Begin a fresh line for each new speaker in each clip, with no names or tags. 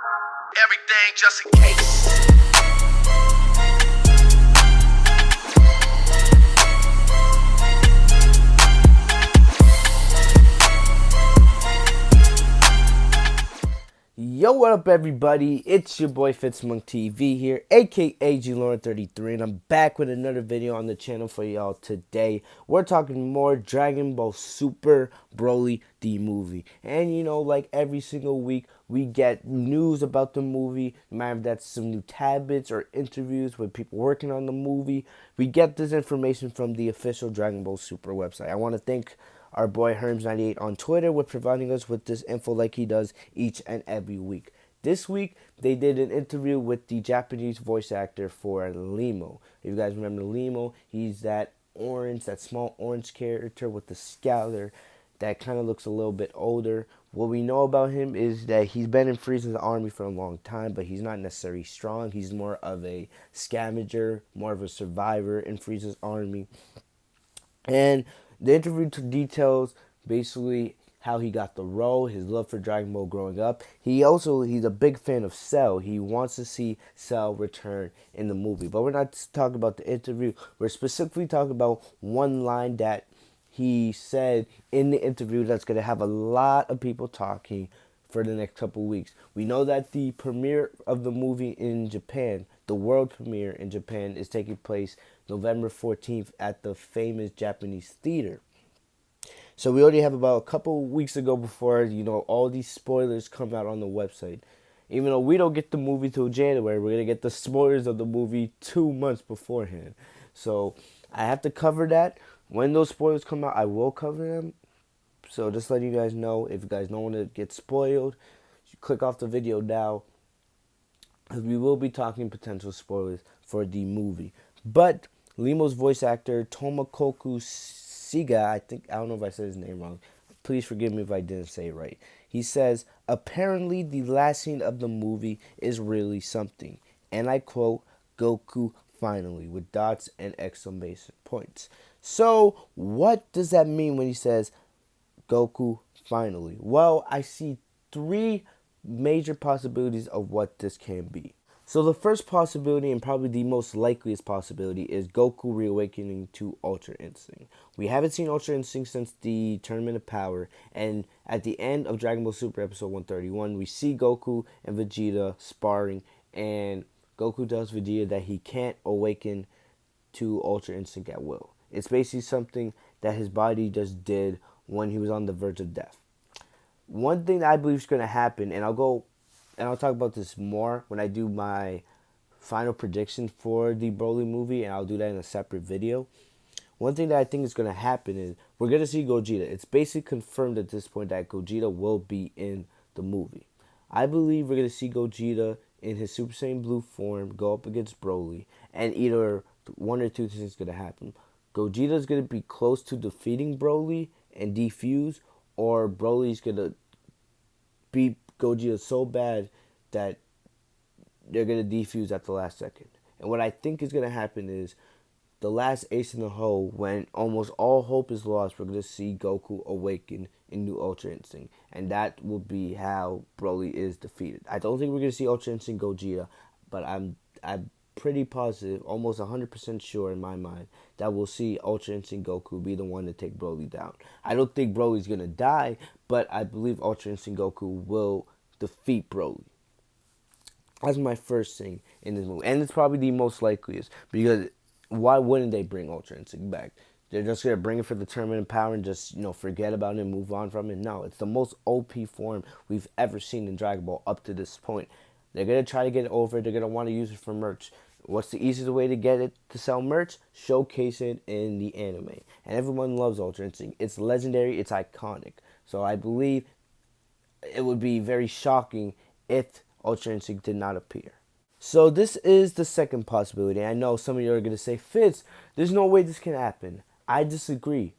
Everything just in case.
Yo, what up everybody? It's your boy Fitzmonk TV here, aka GLauren33, and I'm back with another video on the channel for y'all today. We're talking more Dragon Ball Super Broly the movie. And you know, like every single week, we get news about the movie, no matter if that's some new tabs or interviews with people working on the movie. We get this information from the official Dragon Ball Super website. I want to thank our boy Herms98 on Twitter with providing us with this info like he does each and every week. This week, they did an interview with the Japanese voice actor for Limo. If you guys remember Limo, he's that small orange character with the scouter that kind of looks a little bit older. What we know about him is that he's been in Frieza's army for a long time, but he's not necessarily strong. He's more of a scavenger, more of a survivor in Frieza's army. And the interview details basically how he got the role, his love for Dragon Ball growing up. He's a big fan of Cell. He wants to see Cell return in the movie. But we're not talking about the interview. We're specifically talking about one line that he said in the interview that's going to have a lot of people talking for the next couple weeks. We know that the premiere of the movie in Japan, the world premiere in Japan, is taking place November 14th at the famous Japanese theater. So we already have about a couple weeks ago before, all these spoilers come out on the website. Even though we don't get the movie till January, we're going to get the spoilers of the movie 2 months beforehand. So I have to cover that. When those spoilers come out, I will cover them. So just letting you guys know, if you guys don't want to get spoiled, you click off the video now. We will be talking potential spoilers for the movie. But Limo's voice actor, Tomokoku Siga, I don't know if I said his name wrong. Please forgive me if I didn't say it right. He says, apparently the last scene of the movie is really something. And I quote, Goku finally, with dots and exclamation points. So what does that mean when he says Goku finally? Well, I see three major possibilities of what this can be. So the first possibility, and probably the most likeliest possibility, is Goku reawakening to Ultra Instinct. We haven't seen Ultra Instinct since the Tournament of Power, and at the end of Dragon Ball Super Episode 131, we see Goku and Vegeta sparring, and Goku tells Vegeta that he can't awaken to Ultra Instinct at will. It's basically something that his body just did when he was on the verge of death. One thing that I believe is going to happen, and I'll talk about this more when I do my final prediction for the Broly movie, and I'll do that in a separate video. One thing that I think is going to happen is we're going to see Gogeta. It's basically confirmed at this point that Gogeta will be in the movie. I believe we're going to see Gogeta in his Super Saiyan Blue form go up against Broly, and either one or two things is going to happen. Gogeta is going to be close to defeating Broly and defuse, or Broly's going to beat Gogeta so bad that they're going to defuse at the last second. And what I think is going to happen is the last ace in the hole, when almost all hope is lost, we're going to see Goku awaken in New Ultra Instinct. And that will be how Broly is defeated. I don't think we're going to see Ultra Instinct Gogeta, but I'm pretty positive, almost 100% sure in my mind, that we'll see Ultra Instinct Goku be the one to take Broly down. I don't think Broly's going to die, but I believe Ultra Instinct Goku will defeat Broly. That's my first thing in this movie. And it's probably the most likeliest, because why wouldn't they bring Ultra Instinct back? They're just going to bring it for the Tournament of Power and just, forget about it and move on from it? No, it's the most OP form we've ever seen in Dragon Ball up to this point. They're going to try to get it over. They're going to want to use it for merch. What's the easiest way to get it to sell merch? Showcase it in the anime. And everyone loves Ultra Instinct. It's legendary. It's iconic. So I believe it would be very shocking if Ultra Instinct did not appear. So this is the second possibility. I know some of you are going to say, Fitz, there's no way this can happen. I disagree.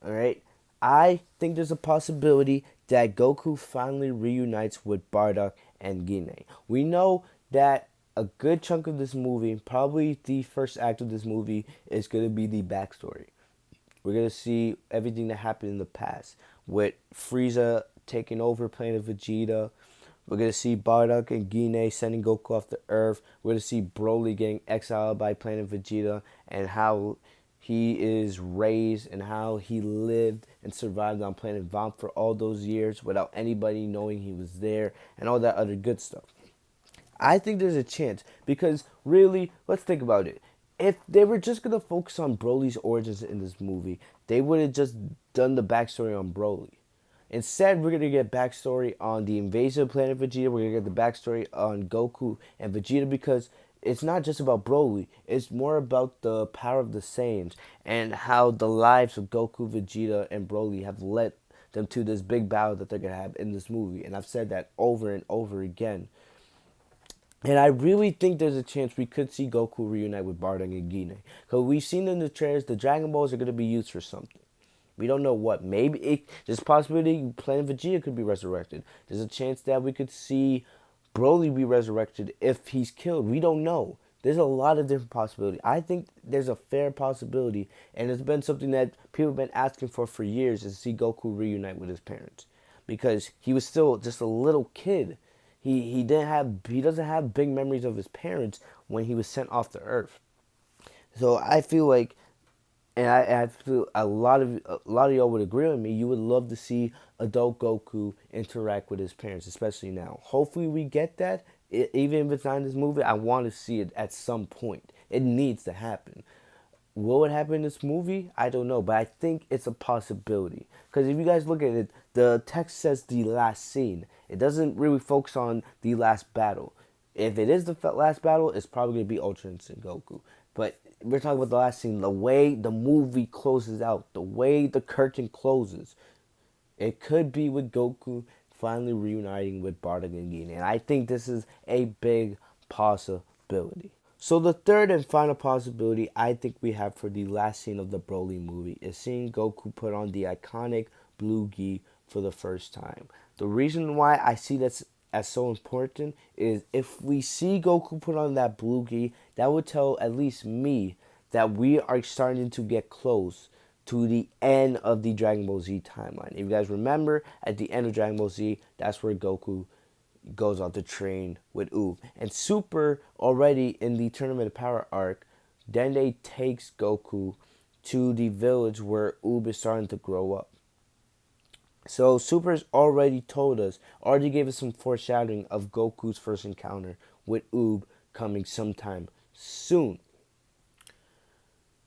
Alright? I think there's a possibility that Goku finally reunites with Bardock and Guinea. We know that a good chunk of this movie, probably the first act of this movie, is going to be the backstory. We're going to see everything that happened in the past, with Frieza taking over Planet Vegeta, We're going to see Bardock and Gine sending Goku off the Earth. We're going to see Broly getting exiled by Planet Vegeta and how he is raised and how he lived and survived on Planet Vomp for all those years without anybody knowing he was there and all that other good stuff. I think there's a chance because really, let's think about it. If they were just gonna focus on Broly's origins in this movie, they would have just done the backstory on Broly. Instead, we're gonna get backstory on the invasion of Planet Vegeta. We're gonna get the backstory on Goku and Vegeta because it's not just about Broly. It's more about the power of the Saiyans and how the lives of Goku, Vegeta, and Broly have led them to this big battle that they're gonna have in this movie. And I've said that over and over again. And I really think there's a chance we could see Goku reunite with Bardock and Gine. Because we've seen in the trailers the Dragon Balls are going to be used for something. We don't know what. Maybe there's a possibility Planet Vegeta could be resurrected. There's a chance that we could see Broly be resurrected if he's killed. We don't know. There's a lot of different possibilities. I think there's a fair possibility, and it's been something that people have been asking for years, is to see Goku reunite with his parents. Because he was still just a little kid. He doesn't have big memories of his parents when he was sent off the Earth. So I feel like, and I feel a lot of y'all would agree with me. You would love to see adult Goku interact with his parents, especially now. Hopefully we get that. Even if it's not in this movie, I want to see it at some point. It needs to happen. Will it happen in this movie? I don't know, but I think it's a possibility. Because if you guys look at it, the text says the last scene. It doesn't really focus on the last battle. If it is the last battle, it's probably going to be Ultra Instinct Goku. But we're talking about the last scene, the way the movie closes out, the way the curtain closes. It could be with Goku finally reuniting with Bardock and Gine. And I think this is a big possibility. So the third and final possibility I think we have for the last scene of the Broly movie is seeing Goku put on the iconic blue gi for the first time. The reason why I see that as so important is if we see Goku put on that blue gi, that would tell at least me that we are starting to get close to the end of the Dragon Ball Z timeline. If you guys remember, at the end of Dragon Ball Z, that's where Goku goes on to train with Oob. And Super, already in the Tournament of Power arc, Dende takes Goku to the village where Oob is starting to grow up. So Super's already told us, already gave us some foreshadowing of Goku's first encounter with Oob coming sometime soon.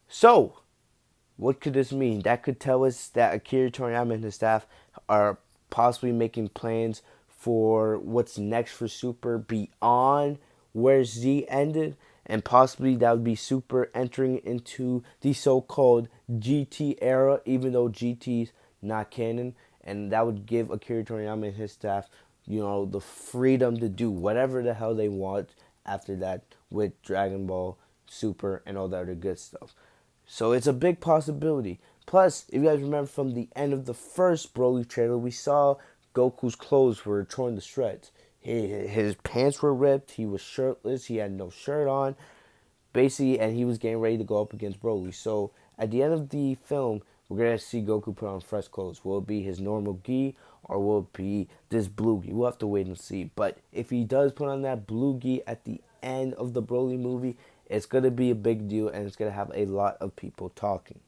So, what could this mean? That could tell us that Akira Toriyama and his staff are possibly making plans for what's next for Super beyond where Z ended, and possibly that would be Super entering into the so-called GT era, even though GT's not canon, and that would give Akira Toriyama and his staff, the freedom to do whatever the hell they want after that with Dragon Ball, Super, and all that other good stuff. So it's a big possibility. Plus, if you guys remember from the end of the first Broly trailer, we saw Goku's clothes were torn to shreds. His pants were ripped. He was shirtless. He had no shirt on. Basically, and he was getting ready to go up against Broly. So at the end of the film, we're going to see Goku put on fresh clothes. Will it be his normal gi or will it be this blue gi? We'll have to wait and see. But if he does put on that blue gi at the end of the Broly movie, it's going to be a big deal and it's going to have a lot of people talking.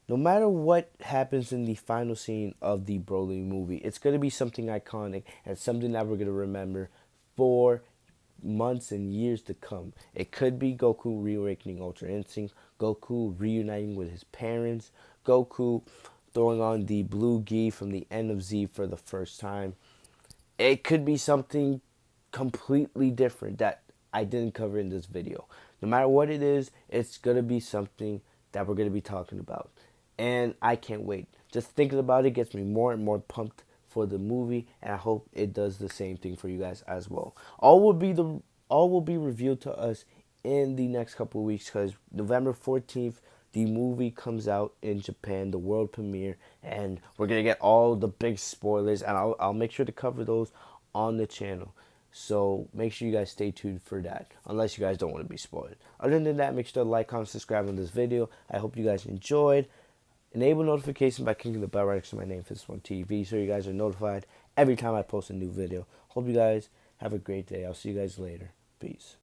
No matter what happens in the final scene of the Broly movie, it's going to be something iconic and something that we're going to remember for months and years to come. It could be Goku reawakening Ultra Instinct, Goku reuniting with his parents, Goku throwing on the blue gi from the end of Z for the first time. It could be something completely different that I didn't cover in this video. No matter what it is, it's going to be something that we're going to be talking about. And I can't wait. Just thinking about it gets me more and more pumped for the movie, and I hope it does the same thing for you guys as well. All will be revealed to us in the next couple of weeks, because November 14th, the movie comes out in Japan, the world premiere, and we're gonna get all the big spoilers, and I'll make sure to cover those on the channel. So make sure you guys stay tuned for that, unless you guys don't want to be spoiled. Other than that, make sure to like, comment, subscribe on this video. I hope you guys enjoyed. Enable notification by clicking the bell right next to my name, Fitz1 TV, so you guys are notified every time I post a new video. Hope you guys have a great day. I'll see you guys later. Peace.